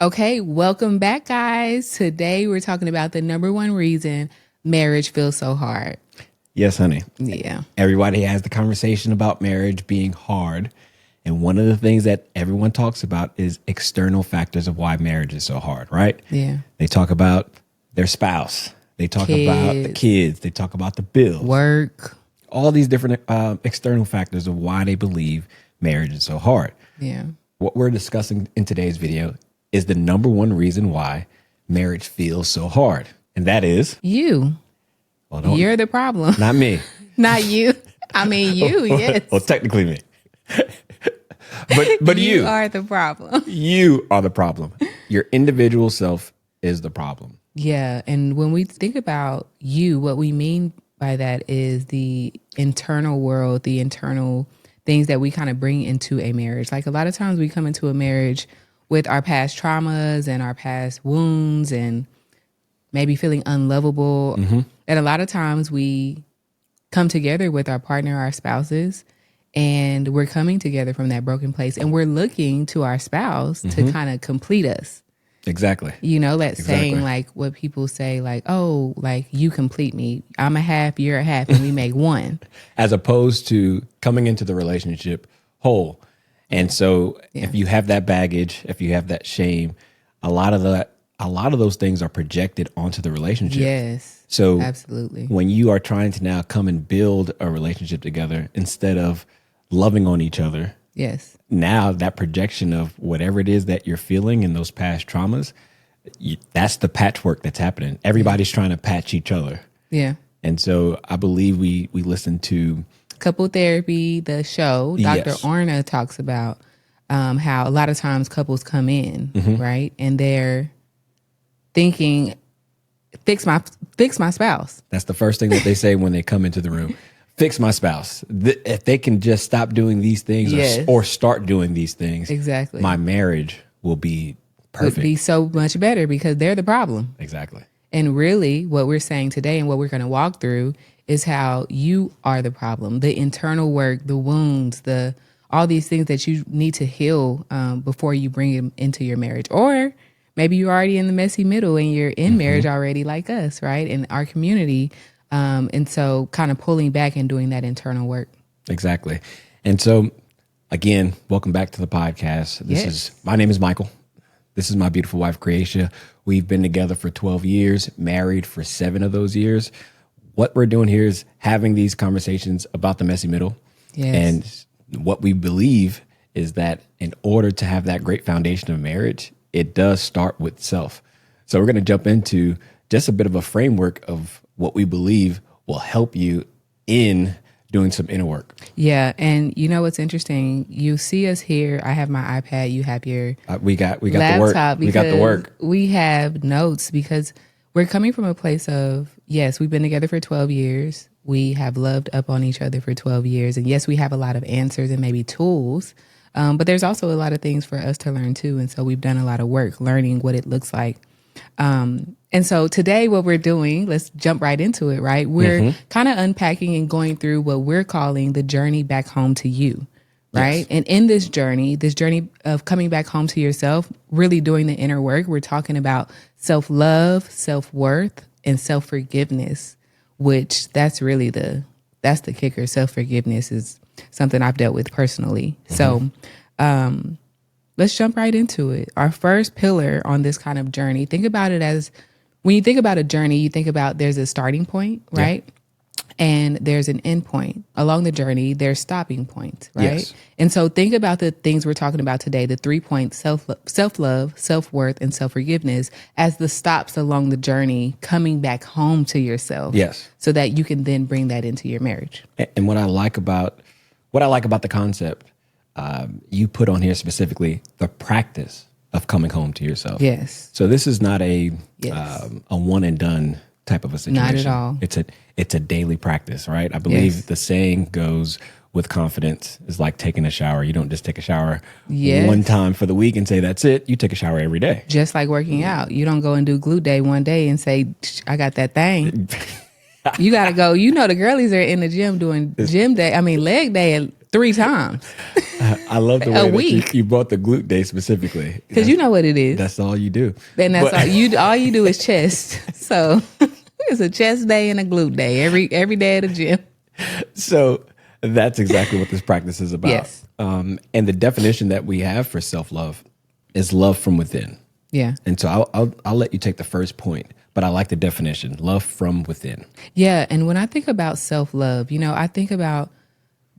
Okay, welcome back, guys. Today we're talking about the number one reason marriage feels so hard. Yes, honey. Yeah. Everybody has the conversation about marriage being hard. And one of the things that everyone talks about is external factors of why marriage is so hard, right? Yeah. They talk about their spouse. They talk about the kids. They talk about the bills. Work. All these different external factors of why they believe marriage is so hard. Yeah. What we're discussing in today's video is the number one reason why marriage feels so hard. And that is you. Well, you're the problem. Not me. Not you. I mean, you, yes. Well, technically me. but you are the problem. You are the problem. Your individual self is the problem. Yeah. And when we think about you, what we mean by that is the internal world, the internal things that we kind of bring into a marriage. Like a lot of times we come into a marriage with our past traumas and our past wounds and maybe feeling unlovable. Mm-hmm. And a lot of times we come together with our partner, our spouses, and we're coming together from that broken place. And we're looking to our spouse to kind of complete us. Exactly. You know, that saying like what people say, like, oh, like you complete me. I'm a half, you're a half, and we make one. As opposed to coming into the relationship whole. And so if you have that baggage, if you have that shame, a lot of those things are projected onto the relationship. Yes. So absolutely. When you are trying to now come and build a relationship together instead of loving on each other. Yes. Now that projection of whatever it is that you're feeling in those past traumas, that's the patchwork that's happening. Everybody's trying to patch each other. Yeah. And so I believe we listen to Couple Therapy, the show. Dr. Orna talks about how a lot of times couples come in, right? And they're thinking, fix my spouse. That's the first thing that they say when they come into the room. Fix my spouse. If they can just stop doing these things or start doing these things, exactly, my marriage will be perfect. Would be so much better because they're the problem. Exactly. And really what we're saying today and what we're going to walk through is how you are the problem, the internal work, the wounds, all these things that you need to heal before you bring them into your marriage. Or maybe you're already in the messy middle and you're in marriage already like us, right? In our community. And so kind of pulling back and doing that internal work. Exactly. And so again, welcome back to the podcast. My name is Michael. This is my beautiful wife, Creatia. We've been together for 12 years, married for 7 of those years. What we're doing here is having these conversations about the messy middle. Yes. And what we believe is that in order to have that great foundation of marriage, it does start with self. So we're going to jump into just a bit of a framework of what we believe will help you in doing some inner work. Yeah. And you know what's interesting? You see us here. I have my iPad. You have your we got laptop. The work. We got the work. We have notes because we're coming from a place of, yes, we've been together for 12 years. We have loved up on each other for 12 years. And yes, we have a lot of answers and maybe tools. But there's also a lot of things for us to learn too. And so we've done a lot of work learning what it looks like. And so today what we're doing, let's jump right into it, right? We're kind of unpacking and going through what we're calling the journey back home to you, right? Yes. And in this journey of coming back home to yourself, really doing the inner work, we're talking about self-love, self-worth, and self-forgiveness, which that's the kicker. Self-forgiveness is something I've dealt with personally. So, let's jump right into it. Our first pillar on this kind of journey, think about it as when you think about a journey, you think about there's a starting point, right? Yeah. And there's an end point. Along the journey, there's stopping points, right? Yes. And so think about the things we're talking about today, the 3 points, self-love, self-worth, and self-forgiveness as the stops along the journey, coming back home to yourself. Yes. So that you can then bring that into your marriage. And what I like about the concept, you put on here specifically the practice of coming home to yourself. Yes. So this is not a one and done type of a situation. Not at all. It's a daily practice, right? I believe the saying goes, with confidence, is like taking a shower. You don't just take a shower one time for the week and say that's it. You take a shower every day. Just like working out. You don't go and do glute day one day and say, I got that thing. You got to go. You know, the girlies are in the gym doing leg day 3 times I love the a way that week. you brought the glute day specifically. Because you know what it is. That's all you do. And that's all you do is chest. So it's a chest day and a glute day every day at the gym. So that's exactly what this practice is about. Yes. And the definition that we have for self-love is love from within. Yeah. And so I'll let you take the first point, but I like the definition, love from within. Yeah. And when I think about self-love, I think about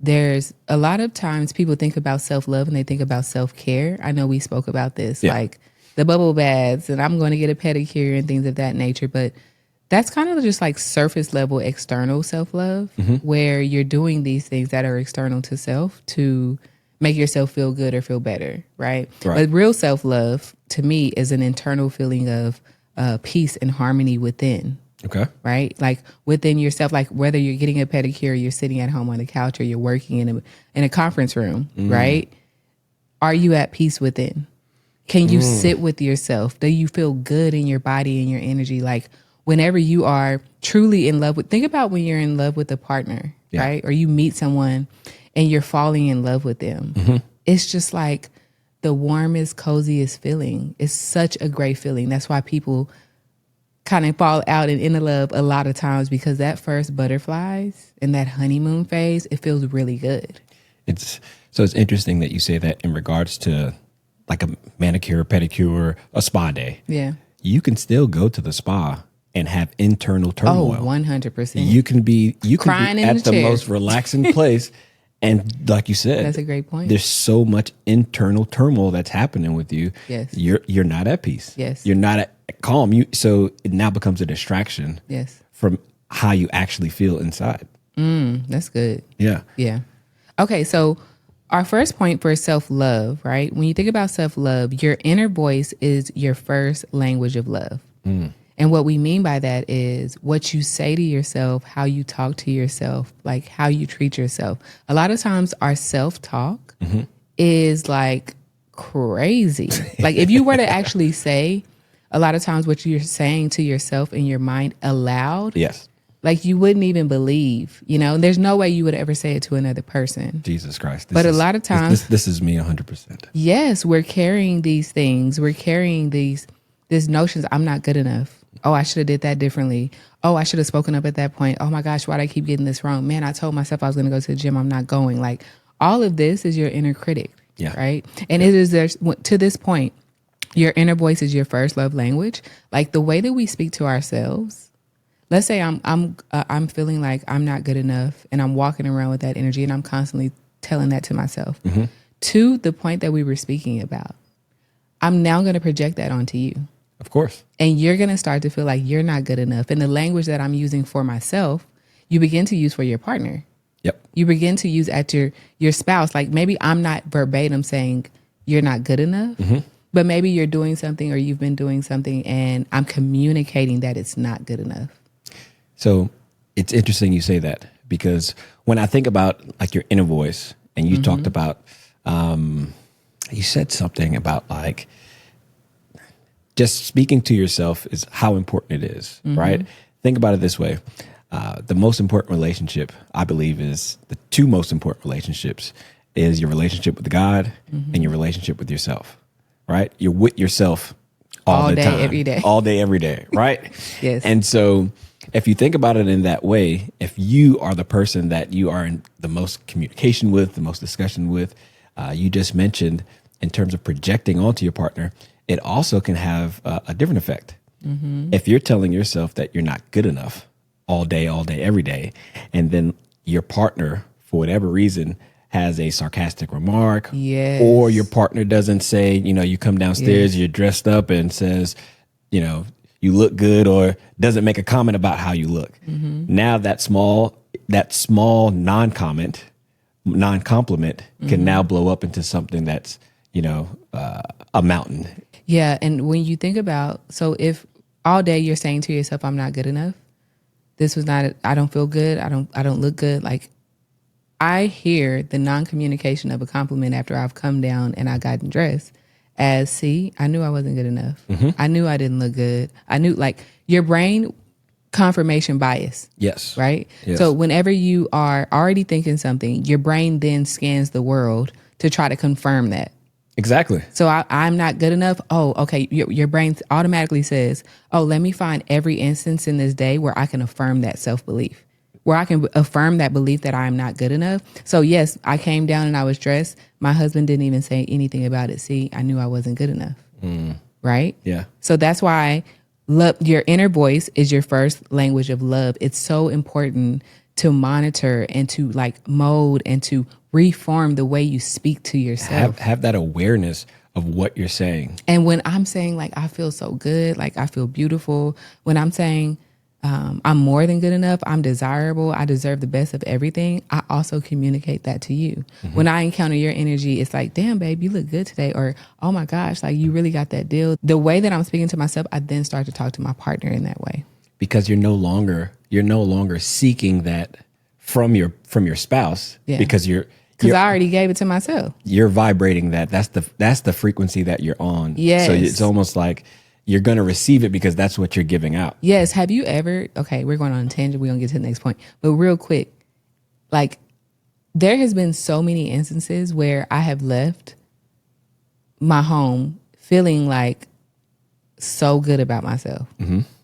there's a lot of times people think about self-love and they think about self-care. I know we spoke about this, like the bubble baths and I'm going to get a pedicure and things of that nature. But that's kind of just like surface level external self-love where you're doing these things that are external to self to make yourself feel good or feel better, right? But real self-love to me is an internal feeling of peace and harmony within. Okay. Right? Like within yourself, like whether you're getting a pedicure, you're sitting at home on the couch or you're working in a conference room, right? Are you at peace within? Can you sit with yourself? Do you feel good in your body and your energy? Like whenever you are truly in love think about when you're in love with a partner, right? Or you meet someone and you're falling in love with them. It's just like the warmest, coziest feeling. It's such a great feeling. That's why people kind of fall out and into love a lot of times because that first butterflies and that honeymoon phase, it feels really good. It's interesting that you say that in regards to like a manicure, pedicure, a spa day. Yeah. You can still go to the spa and have internal turmoil. Oh, 100%. You can be Crying in at the chair. most relaxing place. And like you said, That's a great point. There's so much internal turmoil that's happening with you. Yes. You're not at peace. Yes. You're not at calm. So it now becomes a distraction. Yes. From how you actually feel inside. That's good. Yeah. Yeah. Okay, so our first point for self-love, right? When you think about self-love, your inner voice is your first language of love. And what we mean by that is what you say to yourself, how you talk to yourself, like how you treat yourself. A lot of times our self-talk is like crazy. Like if you were to actually say a lot of times what you're saying to yourself in your mind aloud, Yes. like you wouldn't even believe, there's no way you would ever say it to another person. Jesus Christ. But a lot of times, this is me 100%. yes, we're carrying these things. We're carrying these notions. I'm not good enough. Oh, I should have did that differently. Oh, I should have spoken up at that point. Oh my gosh, why'd I keep getting this wrong? Man, I told myself I was going to go to the gym. I'm not going. Like all of this is your inner critic, right? And it is to this point, your inner voice is your first love language. Like the way that we speak to ourselves. Let's say I'm feeling like I'm not good enough, and I'm walking around with that energy, and I'm constantly telling that to myself. To the point that we were speaking about, I'm now going to project that onto you. Of course. And you're going to start to feel like you're not good enough. And the language that I'm using for myself, you begin to use for your partner. Yep. You begin to use at your spouse. Like maybe I'm not verbatim saying you're not good enough, but maybe you're doing something or you've been doing something and I'm communicating that it's not good enough. So it's interesting you say that because when I think about like your inner voice and you talked about, you said something about like, just speaking to yourself is how important it is, right? Think about it this way. The most important relationship, I believe, is the two most important relationships is your relationship with God and your relationship with yourself, right? You're with yourself all the day, time. every day. All day, every day, right? Yes. And so if you think about it in that way, if you are the person that you are in the most communication with, the most discussion with, you just mentioned in terms of projecting onto your partner, it also can have a different effect. If you're telling yourself that you're not good enough all day, every day, and then your partner, for whatever reason, has a sarcastic remark, or your partner doesn't say, you come downstairs, you're dressed up and says, you look good, or doesn't make a comment about how you look. Now that small non-compliment can now blow up into something that's, a mountain. Yeah. And when you think about, so if all day you're saying to yourself, I'm not good enough, I don't feel good. I don't look good. Like I hear the non-communication of a compliment after I've come down and I gotten dressed as, see, I knew I wasn't good enough. I knew I didn't look good. I knew like your brain confirmation bias. Yes. Right? Yes. So whenever you are already thinking something, your brain then scans the world to try to confirm that. Exactly. So I'm not good enough. Oh, okay. Your brain automatically says, oh, let me find every instance in this day where I can affirm that self-belief, where I can affirm that belief that I am not good enough. So yes, I came down and I was dressed. My husband didn't even say anything about it. See, I knew I wasn't good enough. Right? Yeah. So that's why love, your inner voice is your first language of love. It's so important to monitor and to like mold and to reform the way you speak to yourself. Have that awareness of what you're saying. And when I'm saying like, I feel so good, like I feel beautiful, when I'm saying I'm more than good enough, I'm desirable, I deserve the best of everything, I also communicate that to you. When I encounter your energy, it's like, damn, babe, you look good today. Or, oh my gosh, like you really got that deal. The way that I'm speaking to myself, I then start to talk to my partner in that way. Because you're no longer seeking that from your spouse. Yeah. Because I already gave it to myself. You're vibrating that. That's the frequency that you're on. Yes. So it's almost like you're going to receive it because that's what you're giving out. Yes. Have you ever, okay, we're going on a tangent. We're going to get to the next point. But real quick, like there has been so many instances where I have left my home feeling like so good about myself.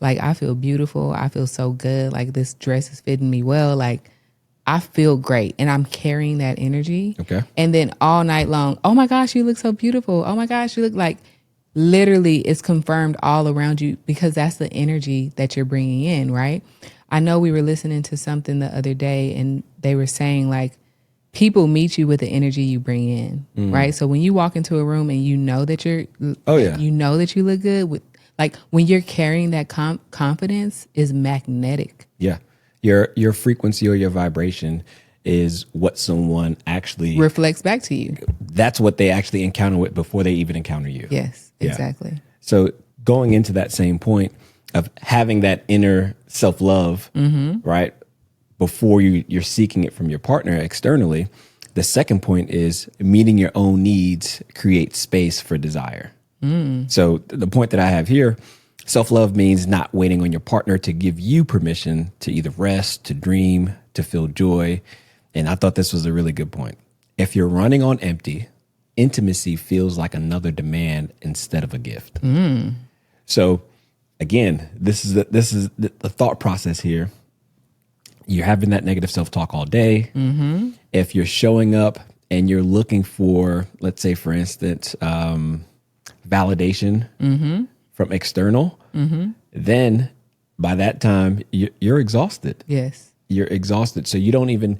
Like I feel beautiful. I feel so good. Like this dress is fitting me well. Like I feel great and I'm carrying that energy. Okay. And then all night long, oh my gosh, you look so beautiful. Oh my gosh, you look like literally it's confirmed all around you because that's the energy that you're bringing in, right? I know we were listening to something the other day and they were saying like people meet you with the energy you bring in, right? So when you walk into a room and you know that you know that you look good with like when you're carrying that confidence is magnetic. Yeah. Your frequency or your vibration is what someone actually reflects back to you. That's what they actually encounter with before they even encounter you. Yes, exactly. Yeah. So going into that same point of having that inner self-love, right, before you're seeking it from your partner externally, the second point is meeting your own needs creates space for desire. So the point that I have here, self-love means not waiting on your partner to give you permission to either rest, to dream, to feel joy. And I thought this was a really good point. If you're running on empty, intimacy feels like another demand instead of a gift. So again, this is the thought process here. You're having that negative self-talk all day. If you're showing up and you're looking for, let's say, for instance, validation from external, then by that time you're exhausted. Yes, you're exhausted. So you don't even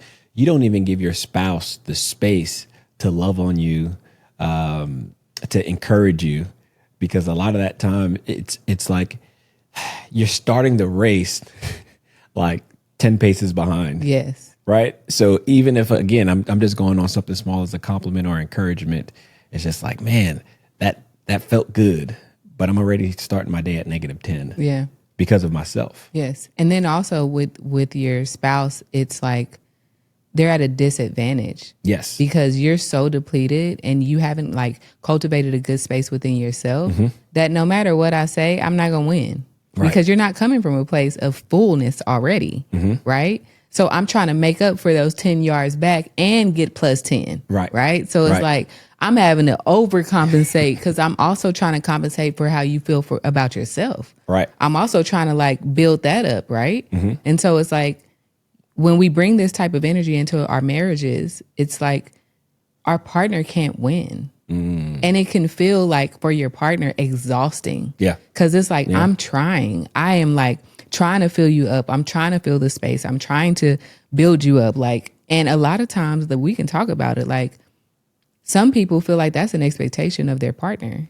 give your spouse the space to love on you, to encourage you, because a lot of that time it's like you're starting the race like 10 paces behind. Yes. Right. So even if, again, I'm just going on something small as a compliment or encouragement, it's just like, man, that felt good, but I'm already starting my day at -10. Yeah. Because of myself. Yes. And then also with your spouse, it's like they're at a disadvantage. Yes. Because you're so depleted and you haven't like cultivated a good space within yourself that no matter what I say, I'm not going to win. Right. Because you're not coming from a place of fullness already. Right. So I'm trying to make up for those 10 yards back and get plus 10. Right. Right. So it's like I'm having to overcompensate because I'm also trying to compensate for how you feel about yourself. Right. I'm also trying to like build that up. Right. And so it's like when we bring this type of energy into our marriages, it's like our partner can't win. And it can feel like for your partner exhausting. Yeah. Because it's like, I'm trying. I am like trying to fill you up. I'm trying to fill the space. I'm trying to build you up. Like, and a lot of times that we can talk about it, like some people feel like that's an expectation of their partner.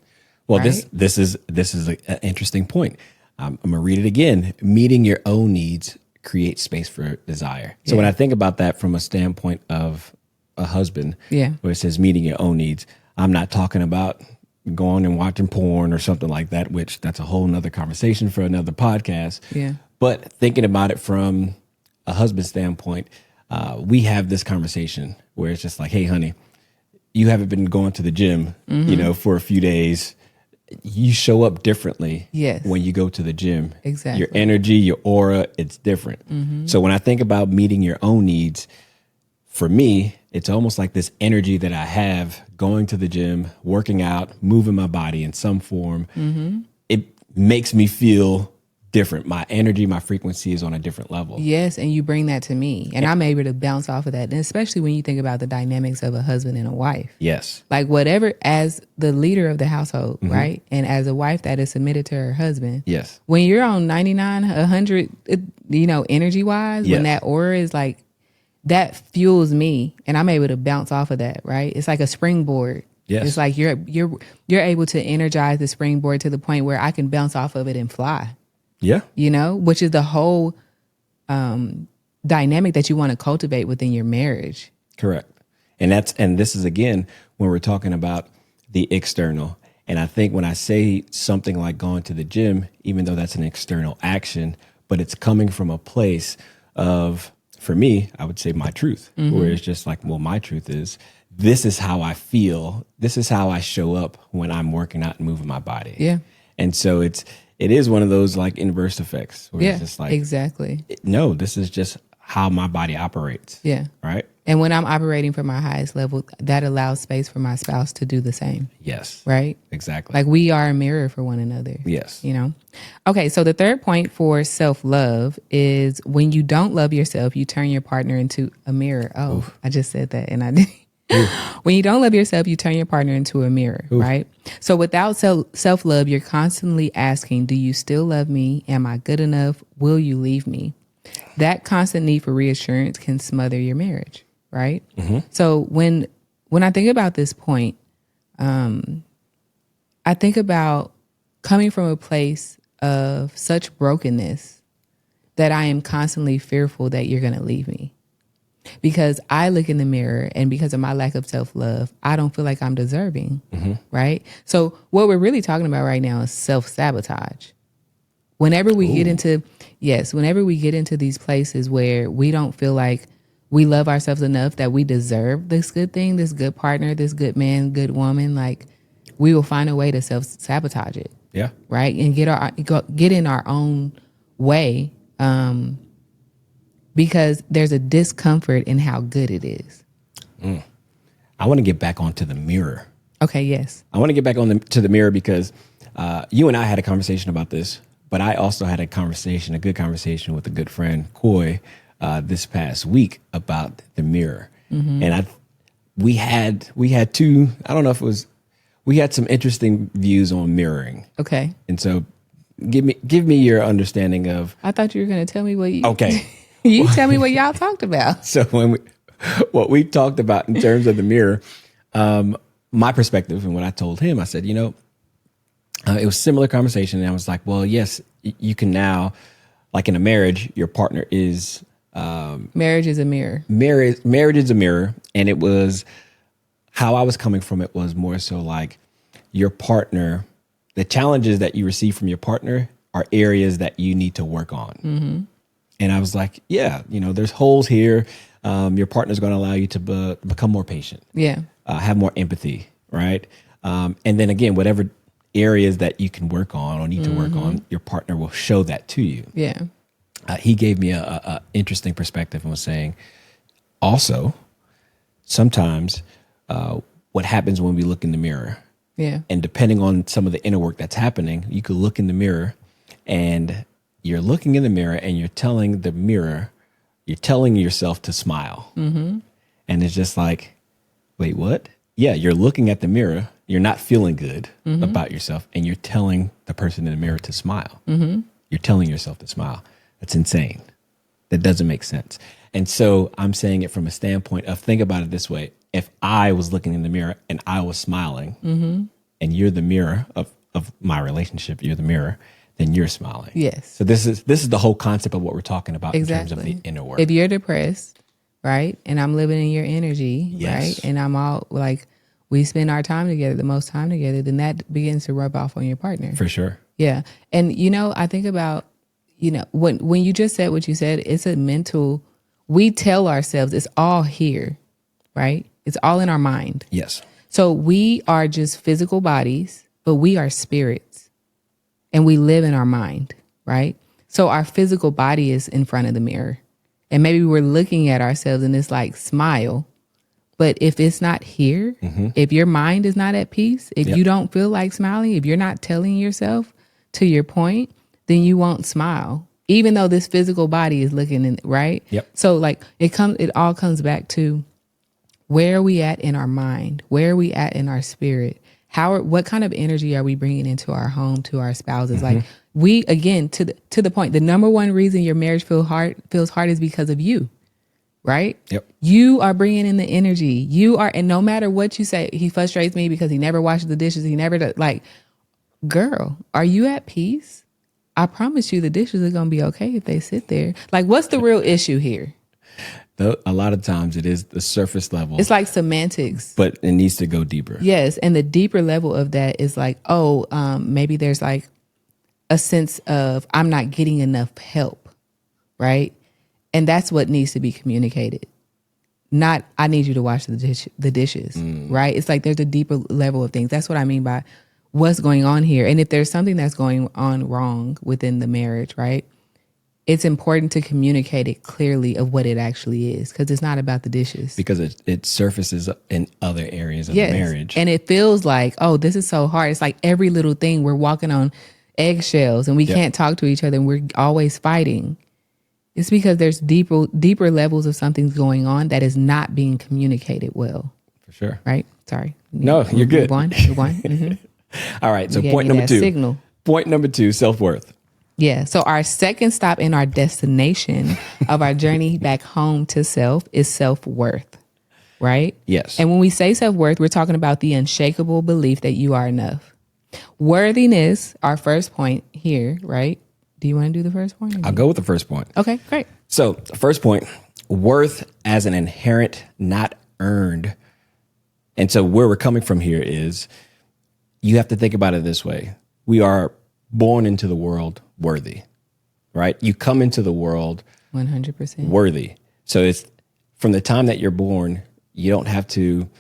Well, right? this is an interesting point. I'm going to read it again. Meeting your own needs creates space for desire. So when I think about that from a standpoint of a husband, where it says meeting your own needs, I'm not talking about going and watching porn or something like that, which that's a whole nother conversation for another podcast. Yeah. But thinking about it from a husband standpoint, we have this conversation where it's just like, hey, honey, you haven't been going to the gym, for a few days. you show up differently Yes. when you go to the gym. Exactly. Your energy, your aura, it's different. So when I think about meeting your own needs, for me, it's almost like this energy that I have going to the gym, working out, moving my body in some form. It makes me feel different. My energy, my frequency is on a different level. Yes, and you bring that to me, and I'm able to bounce off of that. And especially when you think about the dynamics of a husband and a wife. Yes. Like whatever, as the leader of the household, right? And as a wife that is submitted to her husband. Yes. When you're on 99, 100, energy wise, when that aura is like, that fuels me, and I'm able to bounce off of that, right? It's like a springboard. Yes. It's like you're able to energize the springboard to the point where I can bounce off of it and fly. Yeah. Which is the whole dynamic that you want to cultivate within your marriage. Correct. And this is again when we're talking about the external. And I think when I say something like going to the gym, even though that's an external action, but it's coming from a place of, for me, I would say my truth, where it's just like, well, my truth is, this is how I feel. This is how I show up when I'm working out and moving my body. Yeah. And so it is one of those like inverse effects where it's just like, exactly. No, this is just how my body operates. Yeah. Right. And when I'm operating from my highest level, that allows space for my spouse to do the same. Yes. Right. Exactly. Like we are a mirror for one another. Yes. Okay. So the third point for self-love is when you don't love yourself, you turn your partner into a mirror. Oh, oof. I just said that and I did. When you don't love yourself, you turn your partner into a mirror, oof. Right? So without self-love, you're constantly asking, do you still love me? Am I good enough? Will you leave me? That constant need for reassurance can smother your marriage, right? So when I think about this point, I think about coming from a place of such brokenness that I am constantly fearful that you're going to leave me. Because I look in the mirror and because of my lack of self-love, I don't feel like I'm deserving, right? So what we're really talking about right now is self-sabotage. Whenever we get into these places where we don't feel like we love ourselves enough that we deserve this good thing, this good partner, this good man, good woman, like we will find a way to self-sabotage it. Yeah. Right? And get in our own way. Because there's a discomfort in how good it is. I want to get back onto the mirror. Okay, yes. I want to get back to the mirror because you and I had a conversation about this, but I also had a good conversation with a good friend, Coy, this past week about the mirror. And we had two, I don't know if it was, we had some interesting views on mirroring. Okay. And so give me your understanding of. I thought you were going to tell me what you. Okay. You tell me what y'all talked about. So what we talked about in terms of the mirror, my perspective and what I told him, I said, it was a similar conversation. And I was like, well, yes, you can now, like in a marriage, your partner is. Marriage is a mirror. Marriage is a mirror. And it was how I was coming from it was more so like your partner, the challenges that you receive from your partner are areas that you need to work on. And I was like, yeah, there's holes here. Your partner's going to allow you to become more patient. Yeah. Have more empathy, right? And then again, whatever areas that you can work on or need to work on, your partner will show that to you. Yeah. He gave me a interesting perspective and was saying, also, sometimes what happens when we look in the mirror. Yeah. And depending on some of the inner work that's happening, you could look in the mirror and you're looking in the mirror and you're telling yourself to smile. And it's just like, wait, what? Yeah, you're looking at the mirror. You're not feeling good about yourself. And you're telling the person in the mirror to smile. You're telling yourself to smile. That's insane. That doesn't make sense. And so I'm saying it from a standpoint of, think about it this way. If I was looking in the mirror and I was smiling and you're the mirror of my relationship, you're the mirror, then you're smiling. Yes. So this is the whole concept of what we're talking about in terms of the inner work. If you're depressed, right, and I'm living in your energy, right, and I'm all like, we spend our time together, the most time together, then that begins to rub off on your partner. For sure. Yeah. And, I think about, when you just said what you said, it's a mental, we tell ourselves it's all here, right? It's all in our mind. Yes. So we are just physical bodies but we are spirits and we live in our mind, right? So our physical body is in front of the mirror. And maybe we're looking at ourselves and it's like, smile. But if it's not here, if your mind is not at peace, if you don't feel like smiling, if you're not telling yourself to your point, then you won't smile, even though this physical body is looking in, right? Yep. So like it all comes back to, where are we at in our mind? Where are we at in our spirit? What kind of energy are we bringing into our home, to our spouses? Like we, again, to the point, the number one reason your marriage feels hard is because of you. Right? Yep. You are bringing in the energy. You are, and no matter what you say, he frustrates me because he never washes the dishes. He never does. Like, girl, are you at peace? I promise you the dishes are going to be okay if they sit there. Like, what's the real issue here? A lot of times it is the surface level. It's like semantics. But it needs to go deeper. Yes. And the deeper level of that is like, maybe there's like a sense of, I'm not getting enough help. Right? And that's what needs to be communicated. Not, I need you to wash the dishes, right? It's like there's a deeper level of things. That's what I mean by what's going on here. And if there's something that's going on wrong within the marriage, right? It's important to communicate it clearly of what it actually is, because it's not about the dishes. Because it surfaces in other areas of the marriage. And it feels like, oh, this is so hard. It's like every little thing, we're walking on eggshells and we can't talk to each other and we're always fighting. It's because there's deeper levels of something's going on that is not being communicated well. For sure. Right? Sorry. No, you're good. Move on. Mm-hmm. All right. So point number 2. Signal. Point number 2, self-worth. Yeah. So our second stop in our destination of our journey back home to self is self-worth. Right? Yes. And when we say self-worth, we're talking about the unshakable belief that you are enough. Worthiness, our first point here, right? Do you want to do the first point? I'll go with the first point. Okay, great. So the first point, worth as an inherent, not earned. And so where we're coming from here is you have to think about it this way. We are born into the world worthy, right? You come into the world 100% worthy. So it's from the time that you're born, you don't have to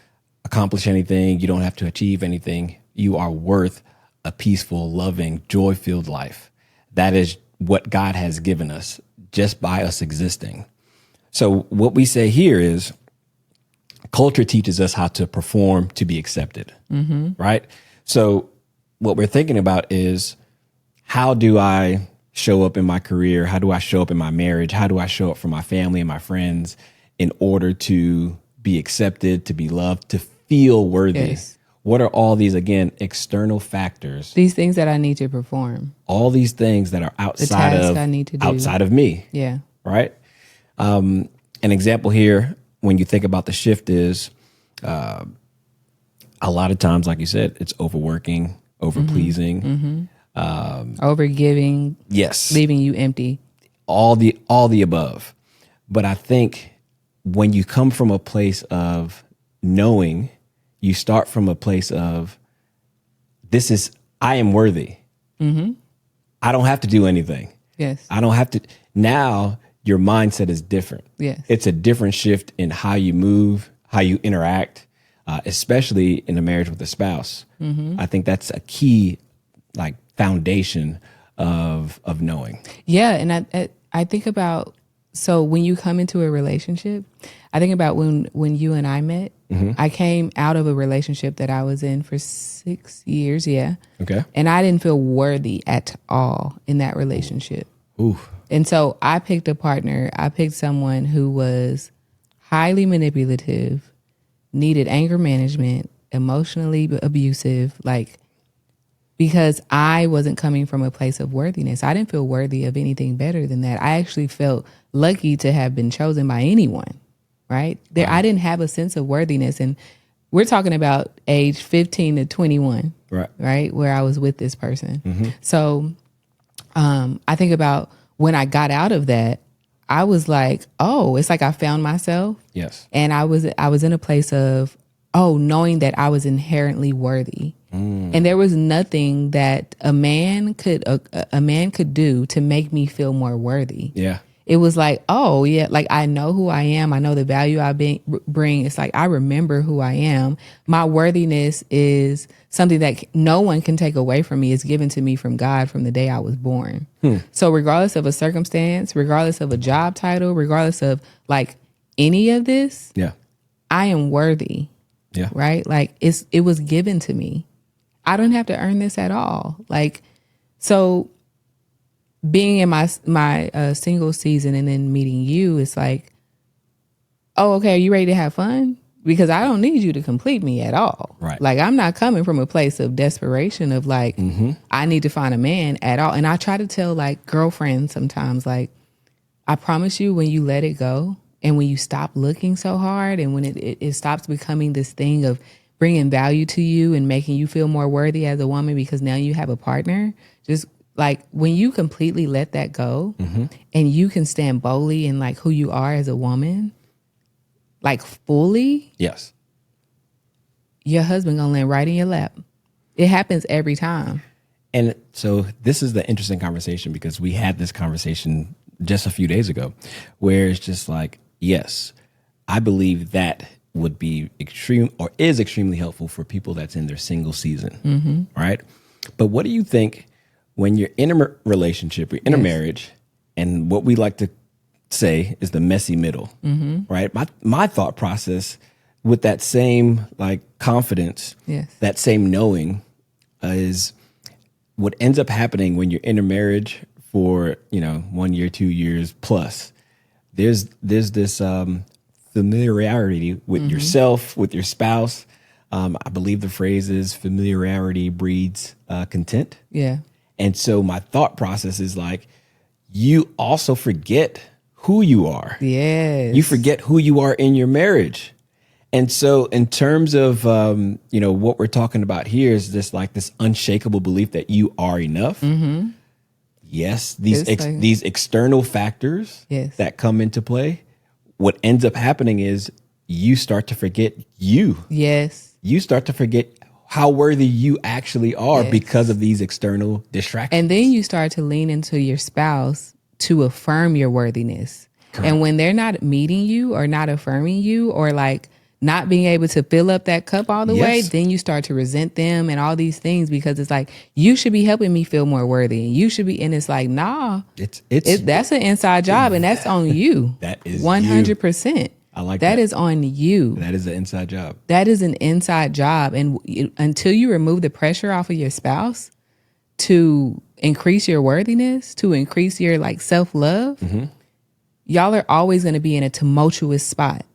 accomplish anything. You don't have to achieve anything. You are worth a peaceful, loving, joy-filled life. That is what God has given us just by us existing. So what we say here is culture teaches us how to perform to be accepted, right? So what we're thinking about is, how do I show up in my career? How do I show up in my marriage? How do I show up for my family and my friends in order to be accepted, to be loved, to feel worthy? Yes. What are all these, again, external factors? These things that I need to perform. All these things that are outside of me. Yeah. Right. An example here, when you think about the shift, is a lot of times, like you said, it's overworking, overpleasing, overgiving. Yes. Leaving you empty. All the above. But I think when you come from a place of knowing, you start from a place of, I am worthy. I don't have to do anything. Yes. I don't have to. Now your mindset is different. Yes. It's a different shift in how you move, how you interact, especially in a marriage with a spouse. I think that's a key, like, foundation of knowing. Yeah. And I think about, so when you come into a relationship, I think about when you and I met. I came out of a relationship that I was in for 6 years. Yeah. Okay. And I didn't feel worthy at all in that relationship. Ooh. And so I picked a partner. I picked someone who was highly manipulative, needed anger management, emotionally abusive, like, because I wasn't coming from a place of worthiness. I didn't feel worthy of anything better than that. I actually felt lucky to have been chosen by anyone, right? There, I didn't have a sense of worthiness. And we're talking about age 15 to 21, right? Where I was with this person. So I think about when I got out of that, I was like, oh, it's like I found myself. Yes. And I was in a place of, knowing that I was inherently worthy. And there was nothing that a man could do to make me feel more worthy. Yeah. it was like, oh yeah, like I know who I am. I know the value bring. It's like, I remember who I am. My worthiness is something that no one can take away from me. It's given to me from God from the day I was born. So regardless of a circumstance, regardless of a job title, regardless of like any of this, Yeah. I am worthy. Yeah. Right. Like it was given to me. I don't have to earn this at all. Like, so being in my single season and then meeting you, it's like, oh, okay, are you ready to have fun? Because I don't need you to complete me at all. Right. Like, I'm not coming from a place of desperation of like, I need to find a man at all. And I try to tell like girlfriends sometimes, like, I promise you, when you let it go and when you stop looking so hard and when it stops becoming this thing of bringing value to you and making you feel more worthy as a woman because now you have a partner, just like when you completely let that go and you can stand boldly in like who you are as a woman, like fully, Yes. your husband gonna land right in your lap. It happens every time. And so this is the interesting conversation because we had this conversation just a few days ago where it's just like, yes, I believe that would be extreme or is extremely helpful for people that's in their single season. Right. But what do you think when you're in a relationship, you're in a marriage, and what we like to say is the messy middle, right? My thought process with that same like confidence, that same knowing is what ends up happening when you're in a marriage for, 1 year, 2 years plus. There's this familiarity with yourself, with your spouse. I believe the phrase is familiarity breeds content. Yeah. And so my thought process is like, you also forget who you are. Yes. You forget who you are in your marriage. And so in terms of, what we're talking about here is this like this unshakable belief that you are enough. Yes. These external factors that come into play. What ends up happening is you start to forget you. Yes. You start to forget how worthy you actually are because of these external distractions. And then you start to lean into your spouse to affirm your worthiness. Correct. And when they're not meeting you or not affirming you or like not being able to fill up that cup all the way, then you start to resent them and all these things because it's like, you should be helping me feel more worthy. And you should be, and it's like, nah, that's an inside job and that's on you. That is 100%. I like that. That is on you. That is an inside job. That is an inside job. And until you remove the pressure off of your spouse to increase your worthiness, to increase your like self-love, y'all are always going to be in a tumultuous spot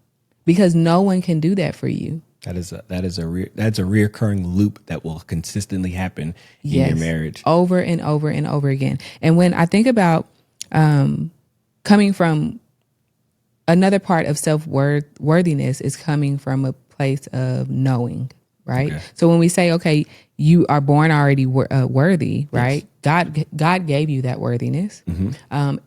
because no one can do that for you. That's a reoccurring loop that will consistently happen in your marriage. Over and over and over again. And when I think about coming from another part of self-worthiness is coming from a place of knowing, right? Okay. So when we say, okay, you are born already worthy, right? Yes. God gave you that worthiness.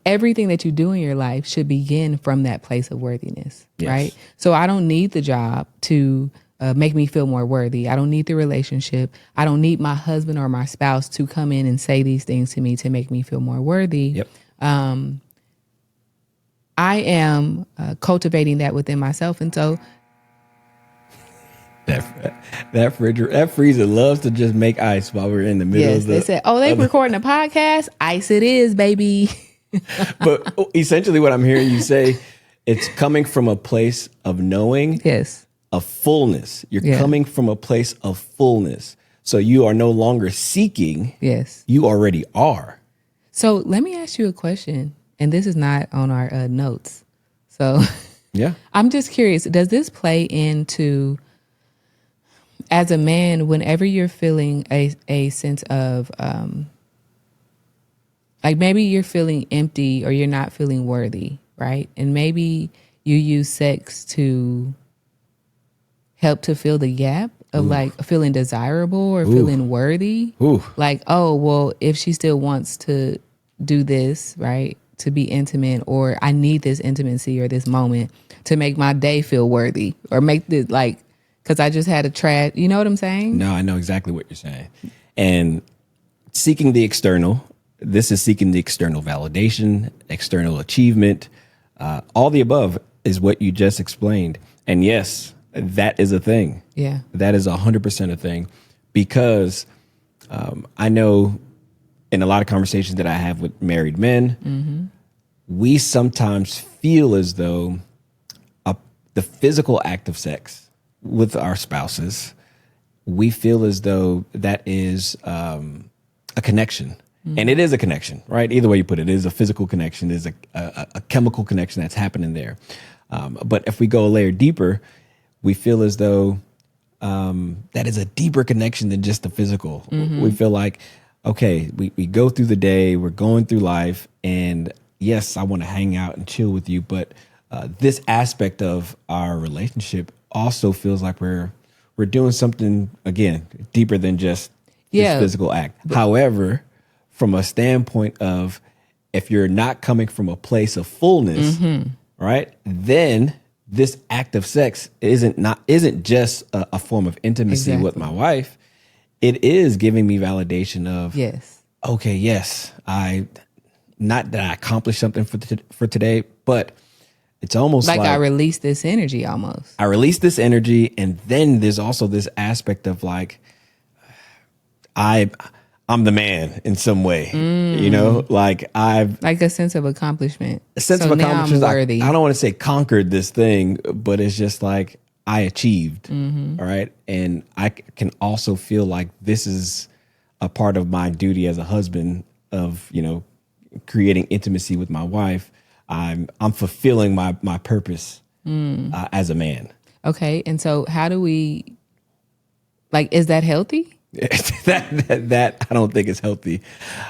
Everything that you do in your life should begin from that place of worthiness, right? So I don't need the job to make me feel more worthy. I don't need the relationship. I don't need my husband or my spouse to come in and say these things to me to make me feel more worthy. I am cultivating that within myself. And so that freezer loves to just make ice while we're in the middle of the... They said, they recording a podcast? Ice it is, baby. But essentially what I'm hearing you say, it's coming from a place of knowing, of fullness. You're coming from a place of fullness. So you are no longer seeking. You already are. So let me ask you a question. And this is not on our notes. So I'm just curious, does this play into, as a man, whenever you're feeling a sense of, like maybe you're feeling empty or you're not feeling worthy, right? And maybe you use sex to help to fill the gap of like feeling desirable or feeling worthy. Like, oh, well, if she still wants to do this, right? To be intimate, or I need this intimacy or this moment to make my day feel worthy or make this like, because I just had a trash, you know what I'm saying? No, I know exactly what you're saying. And seeking the external, this is seeking the external validation, external achievement. All the above is what you just explained. And yes, that is a thing. Yeah. That is 100% a thing, because I know in a lot of conversations that I have with married men, we sometimes feel as though the physical act of sex with our spouses, we feel as though that is a connection. And it is a connection, right? Either way you put it, it is a physical connection, it is a chemical connection that's happening there. But if we go a layer deeper, we feel as though that is a deeper connection than just the physical. We feel like, okay, we go through the day, we're going through life, and yes, I want to hang out and chill with you, but this aspect of our relationship also feels like we're doing something, again, deeper than just this physical act. However, from a standpoint of, if you're not coming from a place of fullness, right, then this act of sex isn't just a form of intimacy with my wife. It is giving me validation of, okay, yes, not that I accomplished something for today, but it's almost like I release this energy almost. I release this energy, and then there's also this aspect of like, I'm the man in some way, you know, like like a sense of accomplishment. A sense of accomplishment. I don't want to say conquered this thing, but it's just like I achieved. All right. And I can also feel like this is a part of my duty as a husband of, you know, creating intimacy with my wife. I'm fulfilling my purpose as a man. Okay. And so how do we, like, is that healthy? that I don't think is healthy.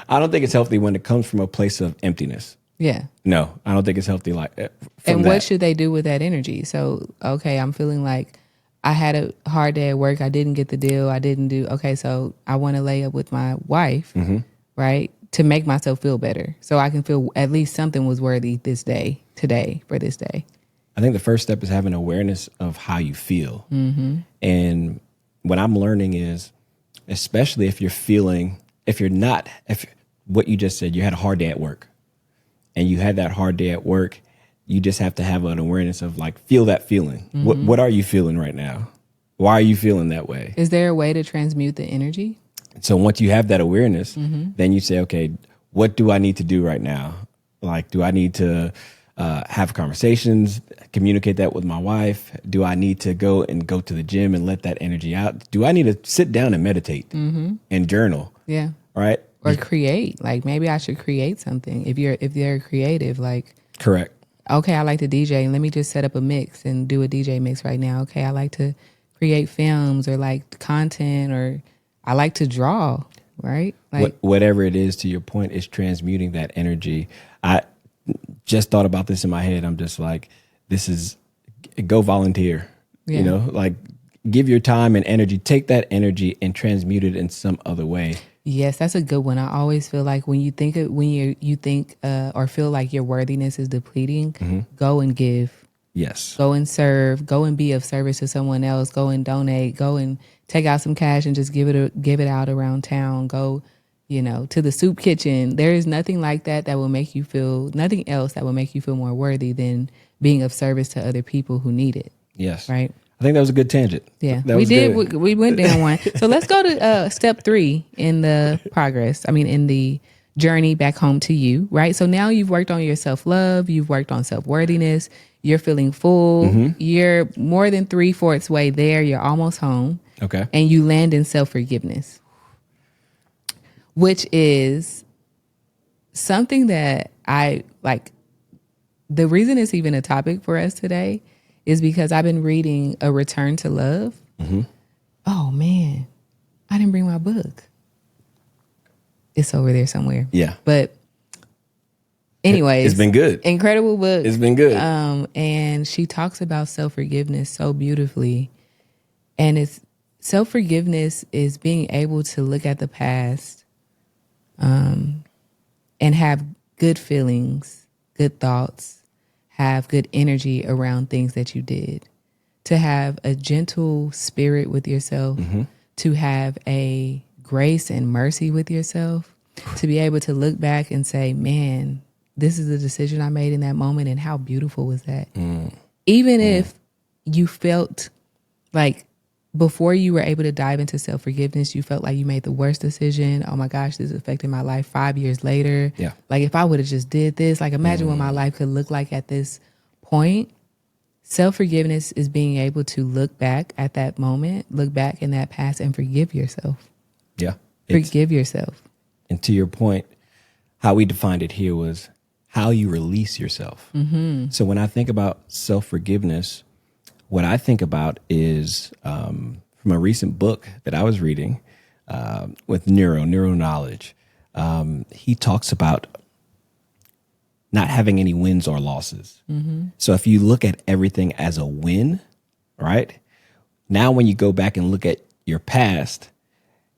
I don't think it's healthy when it comes from a place of emptiness. Yeah. No, I don't think it's healthy. What should they do with that energy? So, okay, I'm feeling like I had a hard day at work. I didn't get the deal. Okay, so I want to lay up with my wife, right? To make myself feel better. So I can feel at least something was worthy today for this day. I think the first step is having awareness of how you feel. And what I'm learning is, especially if what you just said, you had a hard day at work and you had that hard day at work, you just have to have an awareness of like, feel that feeling. What are you feeling right now? Why are you feeling that way? Is there a way to transmute the energy? So once you have that awareness, then you say, okay, what do I need to do right now? Like, do I need to have conversations, communicate that with my wife? Do I need to go to the gym and let that energy out? Do I need to sit down and meditate and journal? Yeah. Right. Or create. Like, maybe I should create something. If they're creative, like. Correct. Okay, I like to DJ. Let me just set up a mix and do a DJ mix right now. Okay, I like to create films or like content, or I like to draw. Right. Like whatever it is, to your point, is transmuting that energy. I just thought about this in my head. I'm just like, go volunteer, you know, like give your time and energy, take that energy and transmute it in some other way. Yes, that's a good one. I always feel like when you think or feel like your worthiness is depleting, go and give. Yes. Go and serve, go and be of service to someone else, go and donate, go and take out some cash and just give it out around town. Go, you know, to the soup kitchen. There is nothing like that will make you feel, nothing else that will make you feel more worthy than being of service to other people who need it. Yes. Right? I think that was a good tangent. Yeah, we did. We went down one. So let's go to step 3 in the in the journey back home to you, right? So now you've worked on your self-love. You've worked on self-worthiness. You're feeling full. You're more than 3/4 way there. You're almost home. Okay. And you land in self-forgiveness, which is something that I like. The reason it's even a topic for us today is because I've been reading A Return to Love. Oh, man. I didn't bring my book. It's over there somewhere. Yeah. But anyways. It's been good. Incredible book. It's been good. And she talks about self-forgiveness so beautifully. And self-forgiveness is being able to look at the past and have good feelings, good thoughts, have good energy around things that you did, to have a gentle spirit with yourself, to have a grace and mercy with yourself, To be able to look back and say, man, this is the decision I made in that moment, and how beautiful was that? Even if you felt like before you were able to dive into self-forgiveness, you felt like you made the worst decision. Oh my gosh, this affected my life 5 years later. Yeah. Like if I would have just did this, like imagine what my life could look like at this point. Self-forgiveness is being able to look back at that moment, look back in that past and forgive yourself. Yeah. Forgive yourself. And to your point, how we defined it here was how you release yourself. So when I think about self-forgiveness, what I think about is from a recent book that I was reading with neuro knowledge. He talks about not having any wins or losses. So if you look at everything as a win, right? Now when you go back and look at your past,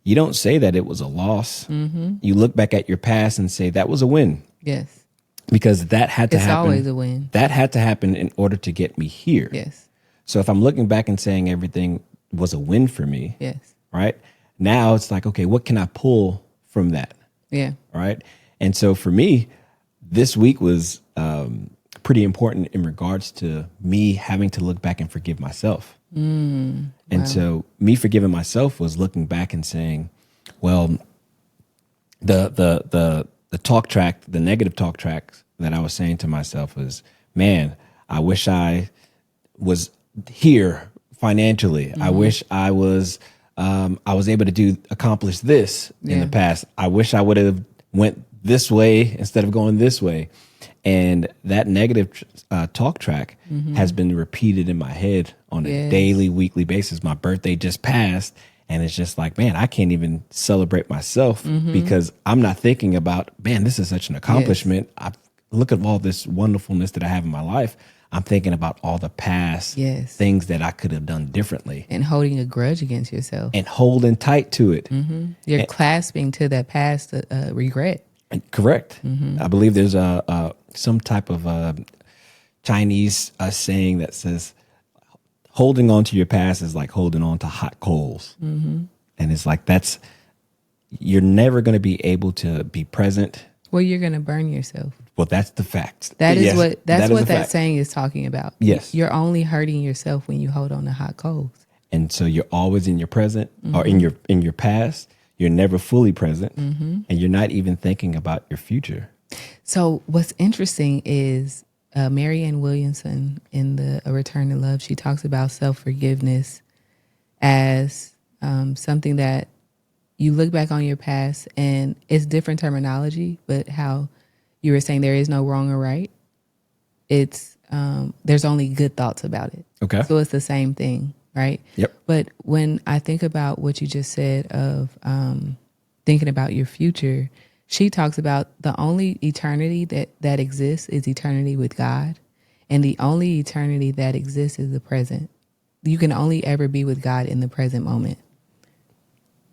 you don't say that it was a loss. You look back at your past and say that was a win. Yes. Because that had to happen. It's always a win. That had to happen in order to get me here. Yes. So if I'm looking back and saying everything was a win for me, Yes. right? Now it's like, okay, what can I pull from that? Yeah. Right. And so for me, this week was pretty important in regards to me having to look back and forgive myself. And so me forgiving myself was looking back and saying, well, the talk track, the negative talk tracks that I was saying to myself was, man, I wish I was here financially. I wish I was able to accomplish this in the past. I wish I would have went this way instead of going this way. And that negative talk track has been repeated in my head on a daily, weekly basis. My birthday just passed, and it's just like, man, I can't even celebrate myself because I'm not thinking about, man, this is such an accomplishment. Look at all this wonderfulness that I have in my life. I'm thinking about all the past things that I could have done differently. And holding a grudge against yourself. And holding tight to it. You're clasping to that past regret. Correct. I believe there's some type of Chinese saying that says, holding on to your past is like holding on to hot coals. And it's like, you're never going to be able to be present. Well, you're going to burn yourself. Well, that's the fact. That's what that saying is talking about. Yes. You're only hurting yourself when you hold on to hot coals. And so you're always in your present or in your past. You're never fully present, and you're not even thinking about your future. So what's interesting is Marianne Williamson in the A Return to Love, she talks about self-forgiveness as something that you look back on your past, and it's different terminology, but how you were saying there is no wrong or right. It's there's only good thoughts about it. Okay. So it's the same thing, right? Yep. But when I think about what you just said of thinking about your future, she talks about the only eternity that exists is eternity with God. And the only eternity that exists is the present. You can only ever be with God in the present moment.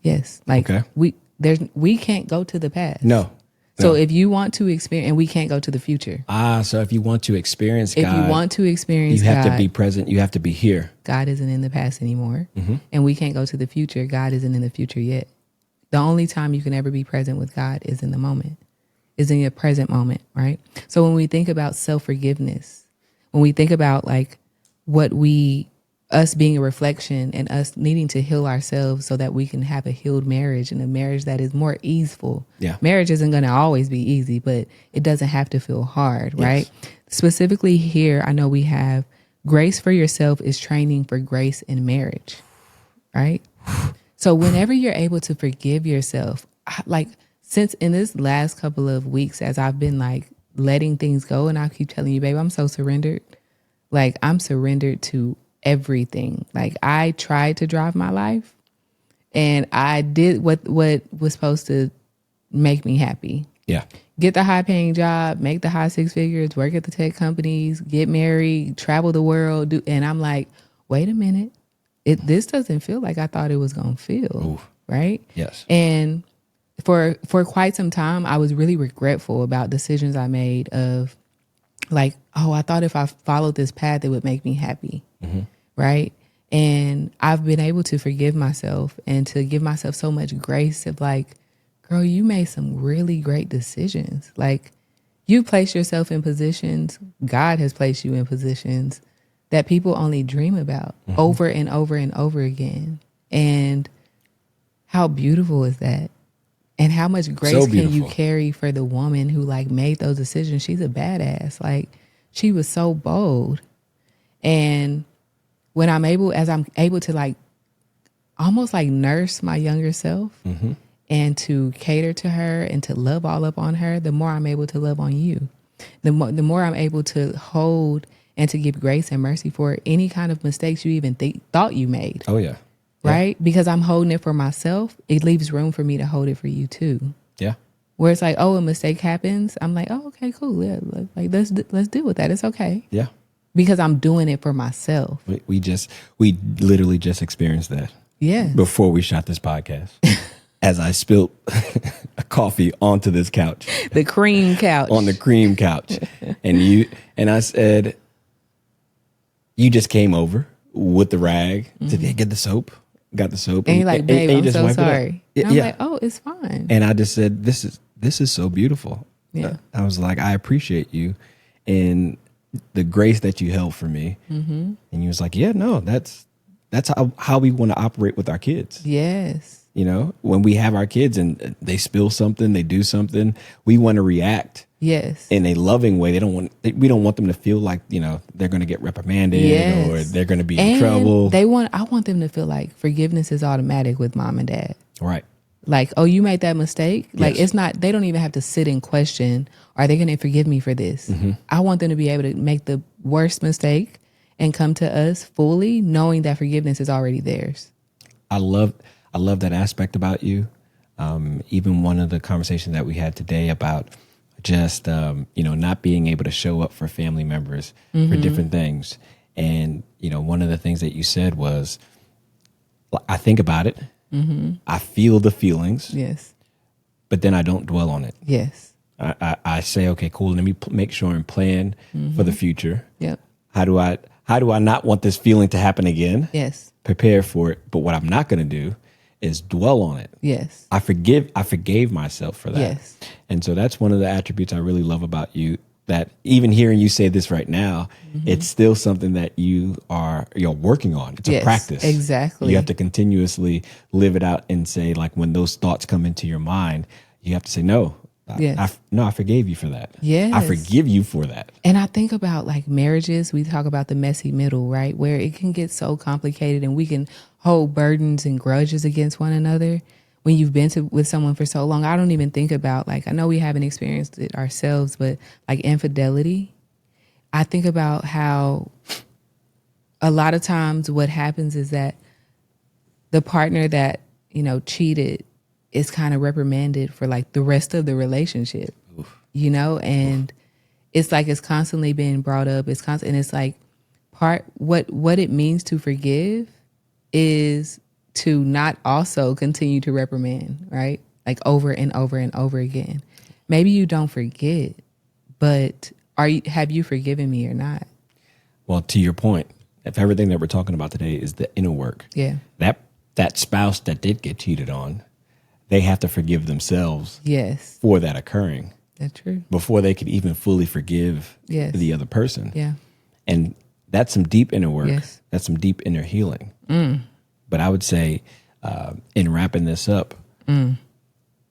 Yes. Like we can't go to the past. No. So if you want to experience, and we can't go to the future. So if you want to experience God, you have to be present. You have to be here. God isn't in the past anymore. And we can't go to the future. God isn't in the future yet. The only time you can ever be present with God is in the moment, is in your present moment, right? So when we think about self-forgiveness, when we think about like us being a reflection and us needing to heal ourselves so that we can have a healed marriage and a marriage that is more easeful. Yeah. Marriage isn't going to always be easy, but it doesn't have to feel hard, right? Specifically here, I know we have grace for yourself is training for grace in marriage, right? So whenever you're able to forgive yourself, like since in this last couple of weeks, as I've been like letting things go, and I keep telling you, babe, I'm so surrendered. Like I'm surrendered to everything. Like I tried to drive my life and I did what was supposed to make me happy. Yeah. Get the high paying job, make the high six figures, work at the tech companies, get married, travel the world. And I'm like, wait a minute. This doesn't feel like I thought it was going to feel. Oof. Right? Yes. And for quite some time, I was really regretful about decisions I made of like, oh, I thought if I followed this path, it would make me happy. Right. And I've been able to forgive myself and to give myself so much grace of like, girl, you made some really great decisions. Like, you place yourself in positions, God has placed you in positions that people only dream about over and over and over again. And how beautiful is that? And how much grace can you carry for the woman who like made those decisions? She's a badass. Like, she was so bold. And when I'm able to like almost like nurse my younger self and to cater to her and to love all up on her, the more I'm able to love on you. The more I'm able to hold and to give grace and mercy for any kind of mistakes you even thought you made. Oh, yeah. Right? Because I'm holding it for myself. It leaves room for me to hold it for you too. Yeah. Where it's like, oh, a mistake happens. I'm like, oh, okay, cool. Yeah, like let's deal with that. It's okay. Yeah. Because I'm doing it for myself. We literally just experienced that. Yeah. Before we shot this podcast. As I spilled a coffee onto this couch. The cream couch. On the cream couch. And I said, you just came over with the rag. Said, yeah, get the soap. Got the soap. And you're like, babe, I'm so sorry. And I'm like, oh, it's fine. And I just said, this is so beautiful. Yeah. I was like, I appreciate you and the grace that you held for me. And you was like, yeah, no, that's how we want to operate with our kids. Yes. You know, when we have our kids and they spill something, they do something, we want to react. Yes. In a loving way. We don't want them to feel like, you know, they're going to get reprimanded or they're going to be in trouble. I want them to feel like forgiveness is automatic with mom and dad. Right. Like, oh, you made that mistake. Like, it's not, they don't even have to sit and question, are they going to forgive me for this? I want them to be able to make the worst mistake and come to us fully knowing that forgiveness is already theirs. I love that aspect about you. Even one of the conversations that we had today about just, not being able to show up for family members for different things. And, one of the things that you said was, I think about it. I feel the feelings. Yes. But then I don't dwell on it. Yes. I say, okay, cool. Let me make sure and plan for the future. Yep. How do I not want this feeling to happen again? Yes. Prepare for it. But what I'm not going to do is dwell on it. Yes. I forgave myself for that. Yes. And so that's one of the attributes I really love about you, that even hearing you say this right now, it's still something that you're working on. It's a practice. Exactly. You have to continuously live it out and say, like, when those thoughts come into your mind, you have to say, no, I forgave you for that. Yes. I forgive you for that. And I think about like marriages, we talk about the messy middle, right? Where it can get so complicated and we can hold burdens and grudges against one another. When you've been with someone for so long, I don't even think about, like, I know we haven't experienced it ourselves, but like infidelity, I think about how a lot of times what happens is that the partner that, cheated is kind of reprimanded for like the rest of the relationship, and it's like it's constantly being brought up. It's constant, and it's like what it means to forgive is to not also continue to reprimand, right? Like over and over and over again. Maybe you don't forget, but have you forgiven me or not? Well, to your point, if everything that we're talking about today is the inner work, that spouse that did get cheated on, they have to forgive themselves for that occurring. That's true. Before they could even fully forgive the other person. Yeah. And that's some deep inner work. Yes. That's some deep inner healing. But I would say, in wrapping this up,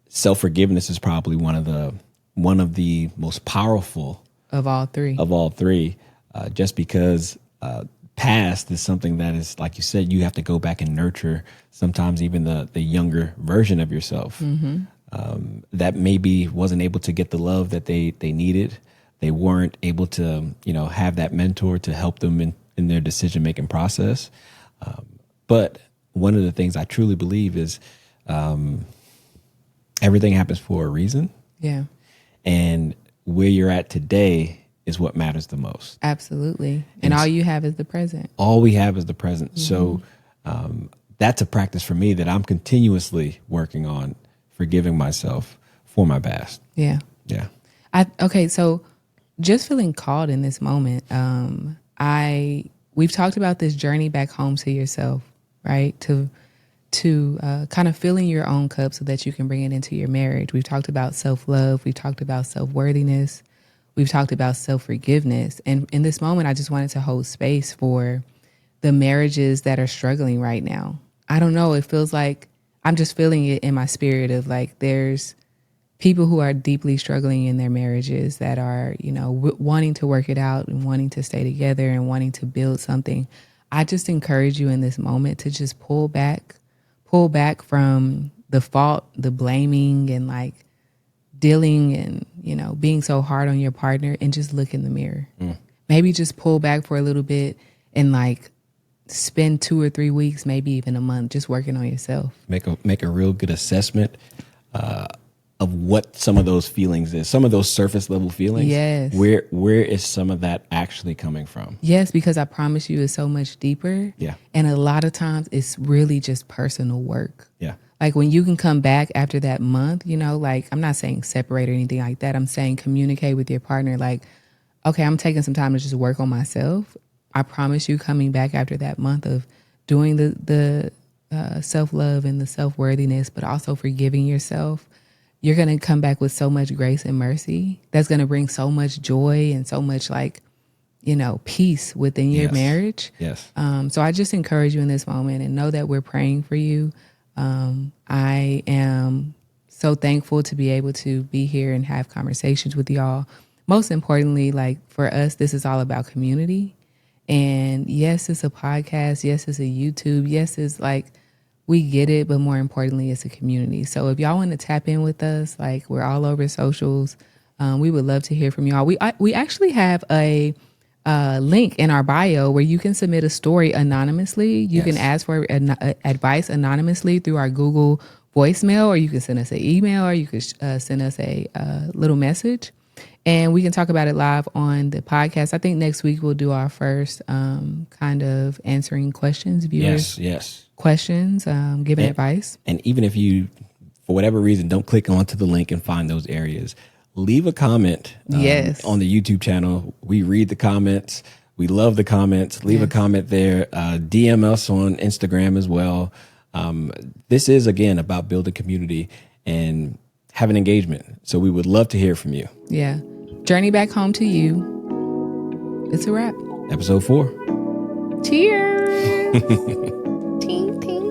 self-forgiveness is probably one of the most powerful of all three. Just because past is something that is, like you said, you have to go back and nurture sometimes even the younger version of yourself that maybe wasn't able to get the love that they needed. They weren't able to, have that mentor to help them in their decision-making process. But one of the things I truly believe is everything happens for a reason. Yeah. And where you're at today is what matters the most. Absolutely. And all you have is the present. All we have is the present. So that's a practice for me that I'm continuously working on, forgiving myself for my past. Yeah. Yeah. Okay, so just feeling called in this moment, we've talked about this journey back home to yourself, right? to kind of filling your own cup so that you can bring it into your marriage. We've talked about self-love. We've talked about self-worthiness. We've talked about self-forgiveness. And in this moment, I just wanted to hold space for the marriages that are struggling right now. I don't know. It feels like I'm just feeling it in my spirit of like there's people who are deeply struggling in their marriages that are, wanting to work it out and wanting to stay together and wanting to build something. I just encourage you in this moment to just pull back from the fault, the blaming, and like dealing and, being so hard on your partner, and just look in the mirror. Maybe just pull back for a little bit and like spend 2 or 3 weeks, maybe even a month, just working on yourself. Make a real good assessment of what some of those feelings is, some of those surface level feelings. Yes. Where is some of that actually coming from? Yes, because I promise you it's so much deeper. Yeah. And a lot of times it's really just personal work. Yeah. Like when you can come back after that month, like I'm not saying separate or anything like that. I'm saying communicate with your partner. Like, okay, I'm taking some time to just work on myself. I promise you coming back after that month of doing the self-love and the self-worthiness, but also forgiving yourself, you're going to come back with so much grace and mercy. That's going to bring so much joy and so much peace within your marriage. Yes. So I just encourage you in this moment and know that we're praying for you. I am so thankful to be able to be here and have conversations with y'all. Most importantly, like for us, this is all about community. And yes, it's a podcast. Yes, it's a YouTube. Yes, it's like we get it, but more importantly, it's a community. So if y'all want to tap in with us, like we're all over socials. We would love to hear from y'all. We actually have a link in our bio where you can submit a story anonymously. You can ask for advice anonymously through our Google voicemail, or you can send us an email, or you could send us a little message. And we can talk about it live on the podcast. I think next week we'll do our first kind of answering questions, viewers. Yes. Questions, giving advice. And even if you, for whatever reason, don't click onto the link and find those areas, leave a comment on the YouTube channel. We read the comments. We love the comments. Leave a comment there. DM us on Instagram as well. This is, again, about building community and having engagement. So we would love to hear from you. Yeah. Journey back home to you. It's a wrap. Episode 4. Cheers. Ting, ting.